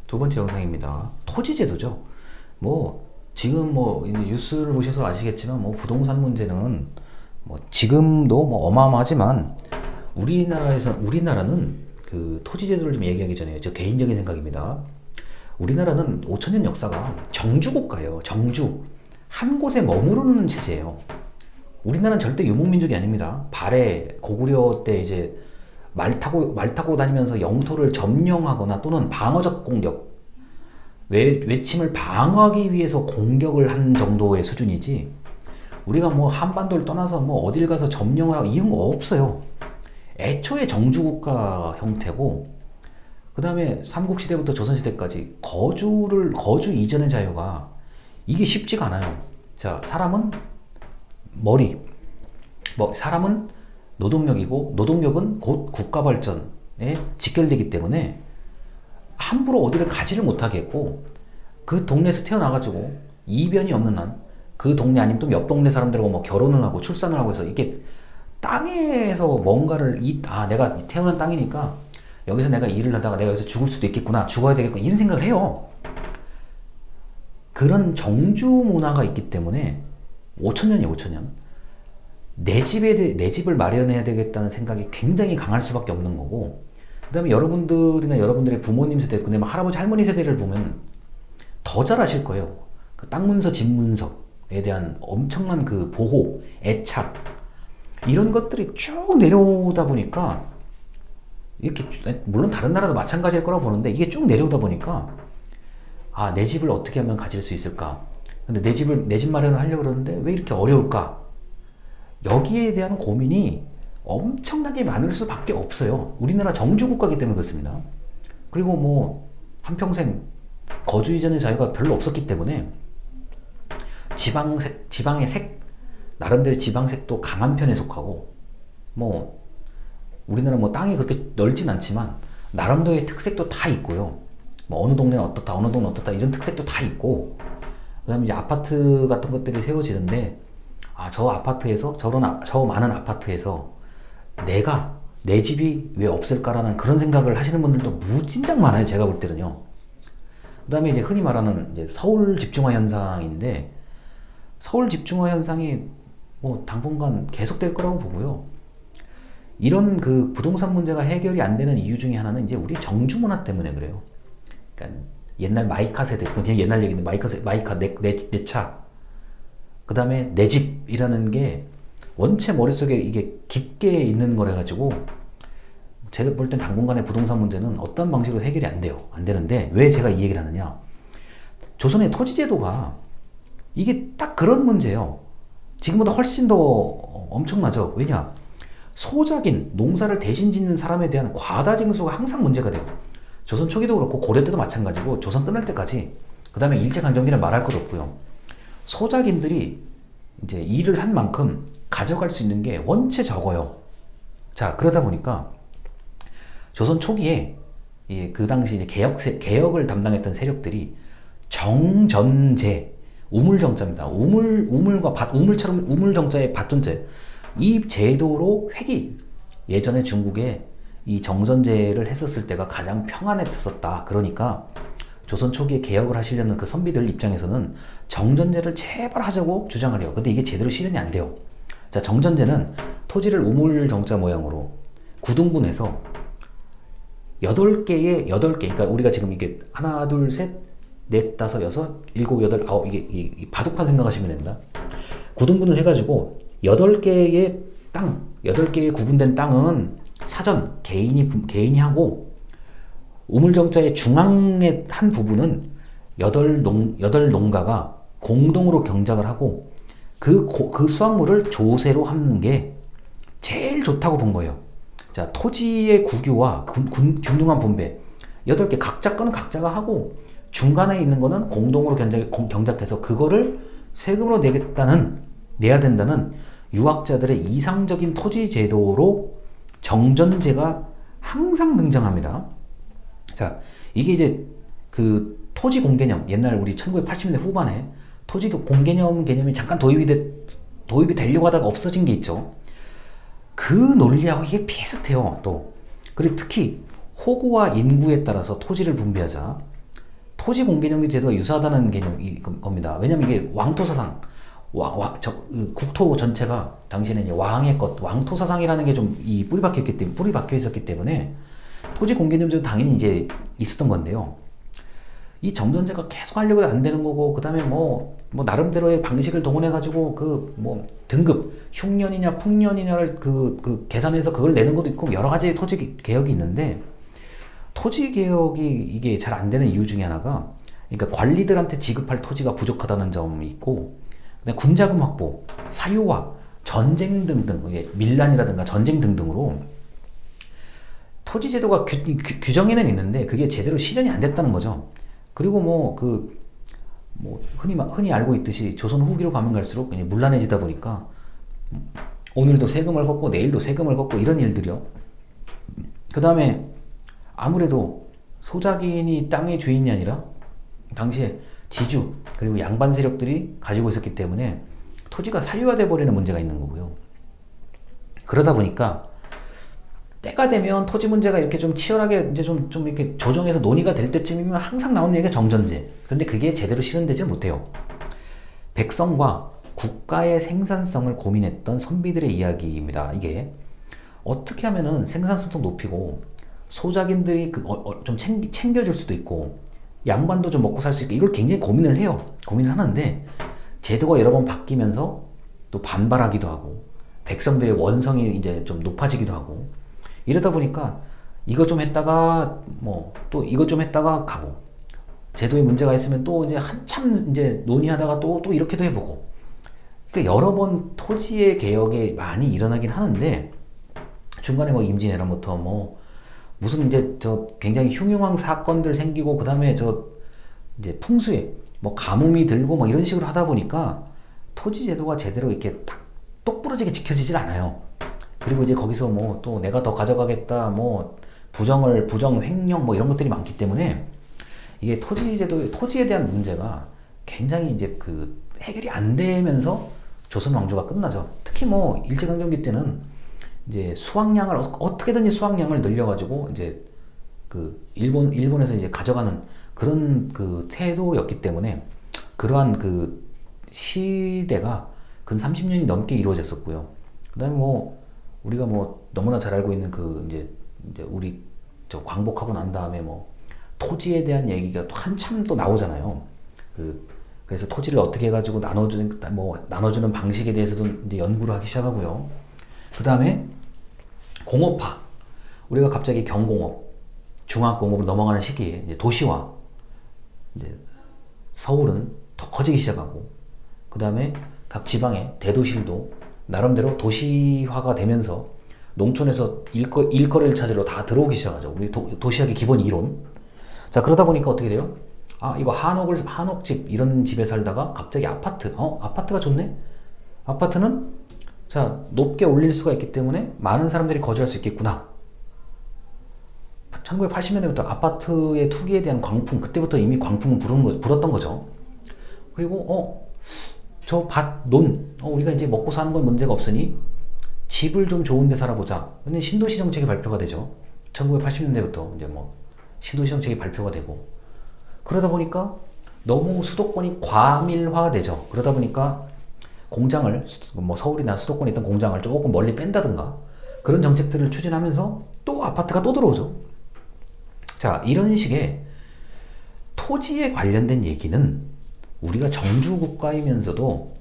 두 번째 영상입니다. 토지제도죠. 뭐 지금 뭐 이제 뉴스를 보셔서 아시겠지만 뭐 부동산 문제는 뭐 지금도 뭐 어마어마하지만 우리나라는 그 토지제도를 좀 얘기하기 전에 저 개인적인 생각입니다. 우리나라는 5천년 역사가 정주국가예요. 정주. 한 곳에 머무르는 체제예요. 우리나라는 절대 유목민족이 아닙니다. 발해 고구려 때 이제 말 타고 다니면서 영토를 점령하거나 또는 방어적 공격, 외침을 방어하기 위해서 공격을 한 정도의 수준이지, 우리가 뭐 한반도를 떠나서 뭐 어딜 가서 점령을 하고 이런 거 없어요. 애초에 정주국가 형태고, 그 다음에 삼국시대부터 조선시대까지 거주 이전의 자유가 이게 쉽지가 않아요. 자, 사람은 머리, 사람은 노동력이고, 노동력은 곧 국가 발전에 직결되기 때문에 함부로 어디를 가지를 못하겠고, 그 동네에서 태어나가지고 이변이 없는 한 그 동네 아니면 또 옆 동네 사람들하고 뭐 결혼을 하고 출산을 하고 해서 이게 땅에서 뭔가를 내가 태어난 땅이니까 여기서 내가 일을 하다가 내가 여기서 죽을 수도 있겠구나, 죽어야 되겠구나, 이런 생각을 해요. 그런 정주 문화가 있기 때문에 5천년이에요. 5천년. 내 집을 마련해야 되겠다는 생각이 굉장히 강할 수밖에 없는 거고, 그 다음에 여러분들이나 여러분들의 부모님 세대, 그다음에 할아버지 할머니 세대를 보면 더 잘 아실 거예요. 그 땅 문서 집 문서에 대한 엄청난 그 보호, 애착, 이런 것들이 쭉 내려오다 보니까, 이렇게 물론 다른 나라도 마찬가지일 거라고 보는데, 이게 쭉 내려오다 보니까 내 집을 어떻게 하면 가질 수 있을까? 근데 내 집 마련을 하려고 그러는데 왜 이렇게 어려울까? 여기에 대한 고민이 엄청나게 많을 수밖에 없어요. 우리나라 정주국가이기 때문에 그렇습니다. 그리고 뭐 한평생 거주 이전의 자유가 별로 없었기 때문에 지방의 색, 나름대로 지방색도 강한 편에 속하고, 뭐 우리나라 뭐 땅이 그렇게 넓진 않지만 나름대로의 특색도 다 있고요. 뭐 어느 동네는 어떻다, 어느 동네는 어떻다, 이런 특색도 다 있고, 그다음에 이제 아파트 같은 것들이 세워지는데, 저 많은 아파트에서 내 집이 왜 없을까라는 그런 생각을 하시는 분들도 무진장 많아요. 제가 볼 때는요. 그 다음에 이제 흔히 말하는 이제 서울 집중화 현상인데, 서울 집중화 현상이 뭐 당분간 계속될 거라고 보고요. 이런 그 부동산 문제가 해결이 안 되는 이유 중에 하나는 이제 우리 정주 문화 때문에 그래요. 그러니까 옛날 마이카 세대, 그냥 옛날 얘기인데, 마이카 내 차, 그 다음에 내 집이라는 게 원체 머릿속에 이게 깊게 있는 거라 가지고, 제가 볼 땐 당분간의 부동산 문제는 어떤 방식으로 해결이 안 돼요. 안 되는데, 왜 제가 이 얘기를 하느냐, 조선의 토지제도가 이게 딱 그런 문제예요. 지금보다 훨씬 더 엄청나죠. 왜냐, 소작인, 농사를 대신 짓는 사람에 대한 과다 징수가 항상 문제가 돼요. 조선 초기도 그렇고 고려 때도 마찬가지고 조선 끝날 때까지. 그 다음에 일제강점기는 말할 것 없고요. 소작인들이 이제 일을 한 만큼 가져갈 수 있는 게 원체 적어요. 자, 그러다 보니까 조선 초기에 그 당시 이제 개혁을 담당했던 세력들이 정전제, 우물정자입니다. 우물처럼 우물정자의 밭전제, 이 제도로 예전에 중국에 이 정전제를 했었을 때가 가장 평안했었다. 그러니까 조선 초기에 개혁을 하시려는 그 선비들 입장에서는 정전제를 제발 하자고 주장을 해요. 근데 이게 제대로 실현이 안 돼요. 자, 정전제는 토지를 우물정자 모양으로 구등분해서 8개, 그러니까 우리가 지금 이게 하나, 둘, 셋, 넷, 다섯, 여섯, 일곱, 여덟, 아홉, 이게 바둑판 생각하시면 됩니다. 구등분을 해가지고 8개의 8개의 구분된 땅은 사전 개인이 하고, 우물정자의 중앙의 한 부분은 8농가가 공동으로 경작을 하고, 그 수확물을 조세로 하는 게 제일 좋다고 본 거예요. 자, 토지의 국유와 균등한 분배, 8개 각자 거는 각자가 하고, 중간에 있는 거는 공동으로 경작해서 그거를 세금으로 내야 된다는 유학자들의 이상적인 토지 제도로 정전제가 항상 등장합니다. 자, 이게 이제 그 토지 공개념, 옛날 우리 1980년대 후반에 토지 공개념 개념이 잠깐 도입이 되려고 하다가 없어진 게 있죠. 그 논리하고 이게 비슷해요. 또 그리고 특히 호구와 인구에 따라서 토지를 분배하자. 토지 공개념 제도가 유사하다는 개념이 겁니다. 왜냐면 이게 왕토사상, 국토 전체가 당시에는 이제 왕의 것, 왕토사상이라는 게 좀 뿌리 박혀 있었기 때문에 토지 공개념 제도 당연히 이제 있었던 건데요. 이 정전제가 계속 하려고 안 되는 거고, 그 다음에 뭐 나름대로의 방식을 동원해가지고 등급, 흉년이냐 풍년이냐를 계산해서 그걸 내는 것도 있고, 여러 가지 토지 개혁이 있는데, 토지 개혁이 이게 잘 안 되는 이유 중에 하나가, 그러니까 관리들한테 지급할 토지가 부족하다는 점이 있고, 그다음에 군자금 확보, 사유화, 전쟁 등등, 밀란이라든가 전쟁 등등으로 토지 제도가 규정에는 있는데 그게 제대로 실현이 안 됐다는 거죠. 그리고 흔히 알고 있듯이 조선 후기로 가면 갈수록 문란해지다 보니까 오늘도 세금을 걷고 내일도 세금을 걷고 이런 일들이요. 그 다음에 아무래도 소작인이 땅의 주인이 아니라 당시에 지주 그리고 양반 세력들이 가지고 있었기 때문에 토지가 사유화돼 버리는 문제가 있는 거고요. 그러다 보니까 때가 되면 토지 문제가 이렇게 좀 치열하게 이제 좀 이렇게 조정해서 논의가 될 때쯤이면 항상 나오는 얘기가 정전제. 그런데 그게 제대로 실현되지 못해요. 백성과 국가의 생산성을 고민했던 선비들의 이야기입니다. 이게 어떻게 하면은 생산성도 높이고 소작인들이 좀 챙겨줄 수도 있고 양반도 좀 먹고 살 수 있고 이걸 굉장히 고민을 해요. 고민을 하는데 제도가 여러 번 바뀌면서 또 반발하기도 하고 백성들의 원성이 이제 좀 높아지기도 하고 이러다 보니까 이거 좀 했다가 또 이거 좀 했다가 가고 제도에 문제가 있으면 또 이제 한참 이제 논의하다가 또 이렇게도 해보고 그러니까 여러 번 토지의 개혁이 많이 일어나긴 하는데 중간에 임진왜란부터 무슨 이제 굉장히 흉흉한 사건들 생기고 그 다음에 이제 풍수에 가뭄이 들고 이런 식으로 하다 보니까 토지 제도가 제대로 이렇게 똑부러지게 지켜지질 않아요. 그리고 이제 거기서 또 내가 더 가져가겠다 부정 횡령 이런 것들이 많기 때문에 이게 토지에 대한 문제가 굉장히 이제 해결이 안 되면서 조선 왕조가 끝나죠. 특히 일제강점기 때는 이제 수확량을 어떻게든지 수확량을 늘려가지고 이제 일본에서 이제 가져가는 그런 태도였기 때문에 그러한 시대가 근 30년이 넘게 이루어졌었고요. 그다음에 우리가 너무나 잘 알고 있는 이제 우리 광복하고 난 다음에 토지에 대한 얘기가 또 한참 또 나오잖아요. 그래서 토지를 어떻게 해가지고 나눠주는 방식에 대해서도 이제 연구를 하기 시작하고요. 그 다음에 공업화. 우리가 갑자기 경공업, 중화공업으로 넘어가는 시기에 이제 도시화. 이제 서울은 더 커지기 시작하고, 그 다음에 각 지방의 대도시들도 나름대로 도시화가 되면서 농촌에서 일거리를 찾으러 다 들어오기 시작하죠. 우리 도시학의 기본 이론. 자, 그러다 보니까 어떻게 돼요? 이거 한옥집 이런 집에 살다가 갑자기 아파트가 좋네? 아파트는 높게 올릴 수가 있기 때문에 많은 사람들이 거주할 수 있겠구나. 1980년대부터 아파트의 투기에 대한 광풍, 그때부터 이미 광풍은 불었던 거죠. 그리고 저 우리가 이제 먹고 사는 건 문제가 없으니 집을 좀 좋은 데 살아보자. 근데 신도시 정책이 발표가 되죠. 1980년대부터 이제 신도시 정책이 발표가 되고 그러다 보니까 너무 수도권이 과밀화되죠. 그러다 보니까 공장을 서울이나 수도권에 있던 공장을 조금 멀리 뺀다든가 그런 정책들을 추진하면서 또 아파트가 또 들어오죠. 자, 이런 식의 토지에 관련된 얘기는 우리가 정주국가이면서도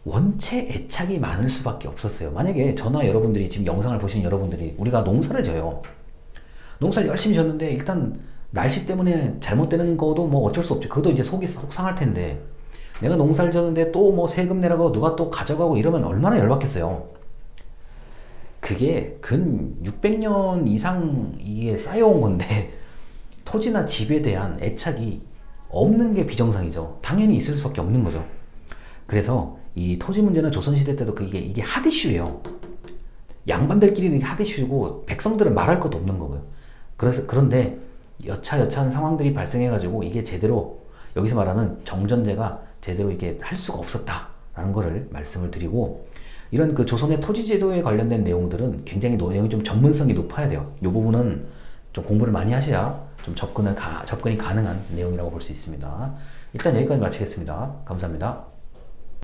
원체 애착이 많을 수밖에 없었어요. 만약에 저나 여러분들이 지금 영상을 보시는 여러분들이 우리가 농사를 져요. 농사를 열심히 졌는데 일단 날씨 때문에 잘못되는 거도 어쩔 수 없죠. 그것도 이제 속이 속상할 텐데 내가 농사를 졌는데 또 세금 내라고 누가 또 가져가고 이러면 얼마나 열받겠어요. 그게 근 600년 이상 이게 쌓여온 건데 토지나 집에 대한 애착이 없는 게 비정상이죠. 당연히 있을 수밖에 없는 거죠. 그래서 이 토지 문제는 조선시대 때도 이게 핫 이슈예요. 양반들끼리도 이게 핫 이슈고 백성들은 말할 것도 없는 거고요. 그런데 여차여차한 상황들이 발생해가지고 이게 제대로 여기서 말하는 정전제가 제대로 이게 할 수가 없었다라는 거를 말씀을 드리고 이런 조선의 토지제도에 관련된 내용들은 굉장히 내용이 좀 전문성이 높아야 돼요. 이 부분은 좀 공부를 많이 하셔야 좀 접근이 가능한 내용이라고 볼 수 있습니다. 일단 여기까지 마치겠습니다. 감사합니다.